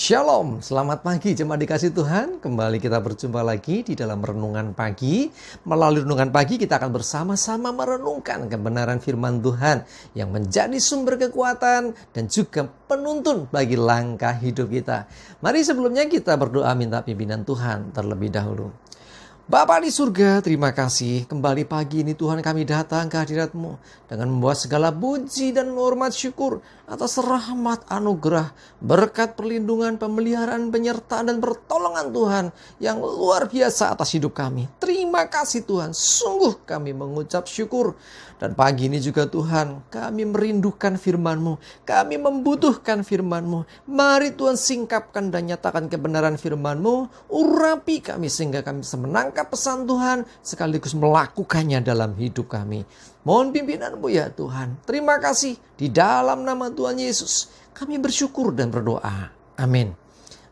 Shalom, selamat pagi jemaat dikasih Tuhan. Kembali kita berjumpa lagi di dalam renungan pagi. Melalui renungan pagi kita akan bersama-sama merenungkan kebenaran firman Tuhan yang menjadi sumber kekuatan dan juga penuntun bagi langkah hidup kita. Mari sebelumnya kita berdoa minta pimpinan Tuhan terlebih dahulu. Bapa di surga, terima kasih. Kembali pagi ini Tuhan kami datang ke hadirat-Mu dengan membawa segala puji dan hormat syukur atas rahmat anugerah, berkat perlindungan, pemeliharaan, penyertaan dan pertolongan Tuhan yang luar biasa atas hidup kami. Terima kasih Tuhan, sungguh kami mengucap syukur. Dan pagi ini juga Tuhan, kami merindukan firman-Mu, kami membutuhkan firman-Mu. Mari Tuhan singkapkan dan nyatakan kebenaran firman-Mu, urapi kami sehingga kami bisa menangkap pesan Tuhan sekaligus melakukannya dalam hidup kami. Mohon pimpinan-Mu ya Tuhan. Terima kasih di dalam nama Tuhan Yesus. Kami bersyukur dan berdoa. Amin.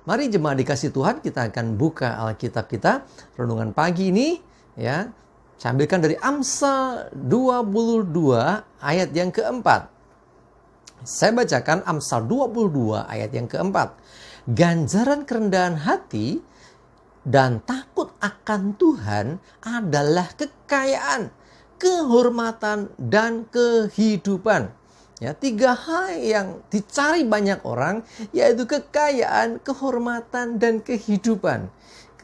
Mari jemaat dikasih Tuhan, kita akan buka Alkitab kita. Renungan pagi ini ya, saya ambilkan dari Amsal 22 ayat yang keempat. Saya bacakan Amsal 22 ayat yang keempat. Ganjaran kerendahan hati dan takut akan Tuhan adalah kekayaan, kehormatan, dan kehidupan. Ya, 3 hal yang dicari banyak orang, yaitu kekayaan, kehormatan, dan kehidupan.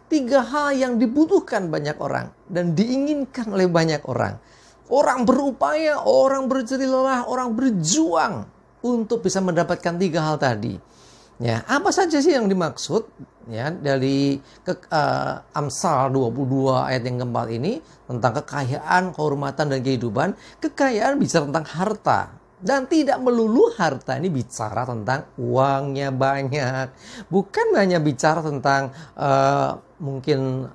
3 hal yang dibutuhkan banyak orang dan diinginkan oleh banyak orang. Orang berupaya, orang berjerih lelah, orang berjuang untuk bisa mendapatkan 3 hal tadi. Ya, apa saja sih yang dimaksud ya dari Amsal 22 ayat yang keempat ini tentang kekayaan, kehormatan, dan kehidupan. Kekayaan bicara tentang harta. Dan tidak melulu harta ini bicara tentang uangnya banyak. Bukan hanya bicara tentang mungkin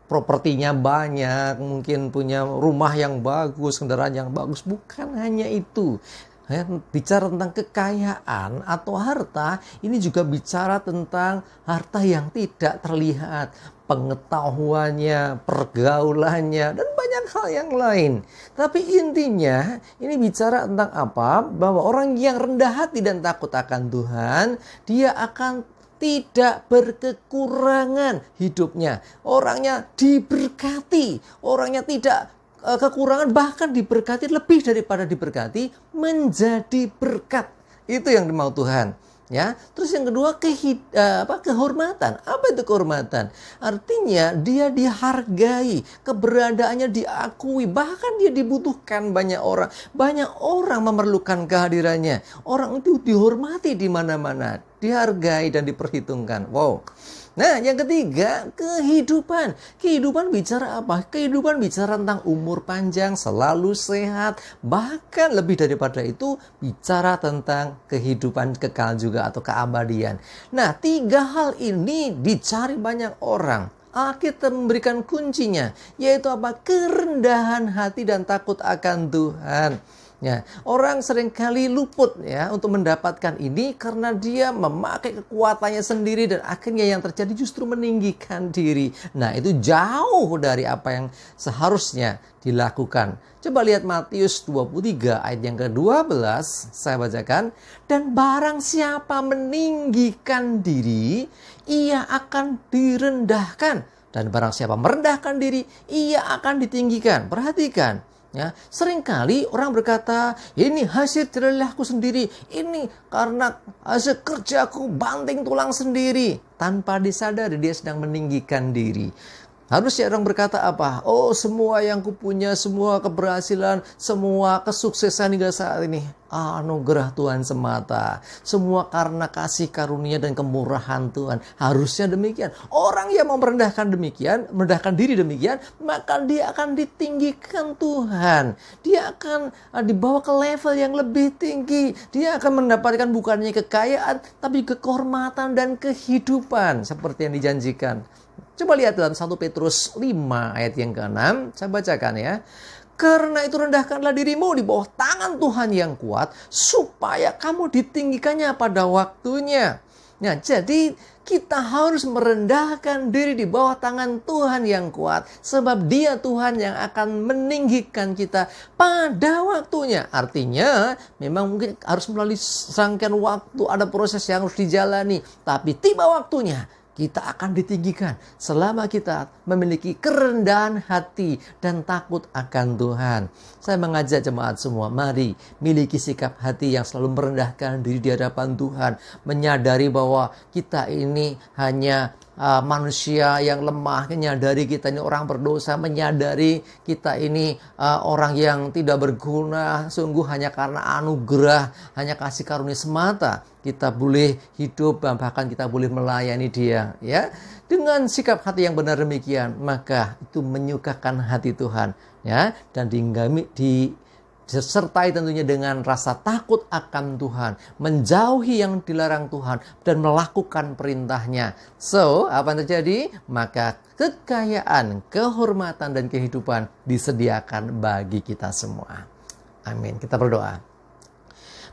propertinya banyak, mungkin punya rumah yang bagus, kendaraan yang bagus. Bukan hanya itu. Ya, bicara tentang kekayaan atau harta, ini juga bicara tentang harta yang tidak terlihat, pengetahuannya, pergaulannya, dan banyak hal yang lain. Tapi intinya, ini bicara tentang apa? Bahwa orang yang rendah hati dan takut akan Tuhan, dia akan tidak berkekurangan hidupnya. Orangnya diberkati, orangnya tidak kekurangan, bahkan diberkati, lebih daripada diberkati, menjadi berkat. Itu yang dimau Tuhan. Ya, terus yang kedua kehormatan. Apa itu kehormatan? Artinya dia dihargai, keberadaannya diakui, bahkan dia dibutuhkan banyak orang. Banyak orang memerlukan kehadirannya. Orang itu dihormati di mana-mana, dihargai dan diperhitungkan. Wow. Nah, yang ketiga, kehidupan. Kehidupan bicara apa? Kehidupan bicara tentang umur panjang, selalu sehat. Bahkan lebih daripada itu, bicara tentang kehidupan kekal juga atau keabadian. Nah, 3 hal ini dicari banyak orang. Alkitab memberikan kuncinya, yaitu apa? Kerendahan hati dan takut akan Tuhan. Ya, orang seringkali luput ya untuk mendapatkan ini karena dia memakai kekuatannya sendiri dan akhirnya yang terjadi justru meninggikan diri. Nah, itu jauh dari apa yang seharusnya dilakukan. Coba lihat Matius 23 ayat yang ke-12, saya bacakan. Dan barang siapa meninggikan diri, ia akan direndahkan. Dan barang siapa merendahkan diri, ia akan ditinggikan. Perhatikan. Ya, seringkali orang berkata, ini hasil jerelahku sendiri, ini karena hasil kerjaku banting tulang sendiri. Tanpa disadari dia sedang meninggikan diri. Harusnya orang berkata apa? Oh, semua yang kupunya, semua keberhasilan, semua kesuksesan hingga saat ini, anugerah Tuhan semata. Semua karena kasih karunia dan kemurahan Tuhan. Harusnya demikian. Orang yang mau merendahkan diri demikian, maka dia akan ditinggikan Tuhan. Dia akan dibawa ke level yang lebih tinggi. Dia akan mendapatkan bukannya kekayaan, tapi kehormatan dan kehidupan seperti yang dijanjikan. Coba lihat dalam 1 Petrus 5 ayat yang ke-6. Saya bacakan ya. Karena itu rendahkanlah dirimu di bawah tangan Tuhan yang kuat, supaya kamu ditinggikannya pada waktunya. Nah, jadi kita harus merendahkan diri di bawah tangan Tuhan yang kuat. Sebab Dia Tuhan yang akan meninggikan kita pada waktunya. Artinya memang mungkin harus melalui rangkaian waktu, ada proses yang harus dijalani. Tapi tiba waktunya kita akan ditinggikan selama kita memiliki kerendahan hati dan takut akan Tuhan. Saya mengajak jemaat semua, mari miliki sikap hati yang selalu merendahkan diri di hadapan Tuhan. Menyadari bahwa kita ini hanya manusia yang lemah, menyadari kita ini orang berdosa, menyadari kita ini orang yang tidak berguna, sungguh hanya karena anugerah, hanya kasih karunia semata kita boleh hidup, bahkan kita boleh melayani Dia, ya. Dengan sikap hati yang benar demikian, maka itu menyukakan hati Tuhan, ya, dan disertai tentunya dengan rasa takut akan Tuhan, menjauhi yang dilarang Tuhan, dan melakukan perintahnya. So, apa yang terjadi? Maka kekayaan, kehormatan, dan kehidupan disediakan bagi kita semua. Amin. Kita berdoa.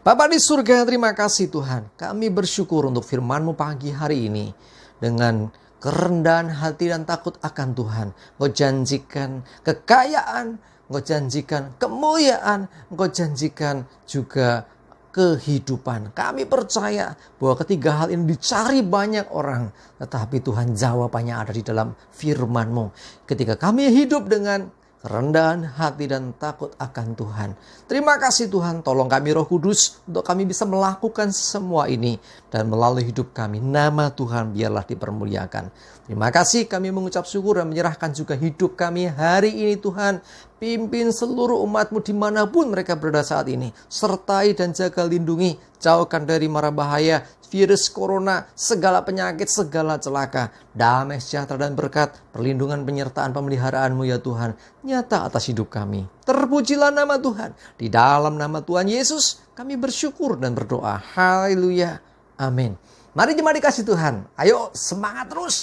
Bapa di surga, terima kasih Tuhan. Kami bersyukur untuk firman-Mu pagi hari ini. Dengan kerendahan hati dan takut akan Tuhan, Engkau janjikan kekayaan, Engkau janjikan kemuliaan, Engkau janjikan juga kehidupan. Kami percaya bahwa ketiga hal ini dicari banyak orang. Tetapi Tuhan, jawabannya ada di dalam firman-Mu. Ketika kami hidup dengan kerendahan hati dan takut akan Tuhan. Terima kasih Tuhan, tolong kami Roh Kudus untuk kami bisa melakukan semua ini. Dan melalui hidup kami, nama Tuhan biarlah dipermuliakan. Terima kasih, kami mengucap syukur dan menyerahkan juga hidup kami hari ini Tuhan. Pimpin seluruh umat-Mu dimanapun mereka berada saat ini. Sertai dan jaga lindungi, jauhkan dari mara bahaya, virus corona, segala penyakit, segala celaka. Damai sejahtera dan berkat, perlindungan penyertaan pemeliharaan-Mu ya Tuhan, nyata atas hidup kami. Terpujilah nama Tuhan. Di dalam nama Tuhan Yesus, kami bersyukur dan berdoa. Haleluya. Amin. Mari jemaat dikasih Tuhan. Ayo semangat terus.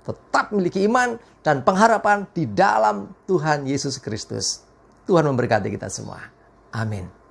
Tetap miliki iman dan pengharapan di dalam Tuhan Yesus Kristus. Tuhan memberkati kita semua. Amin.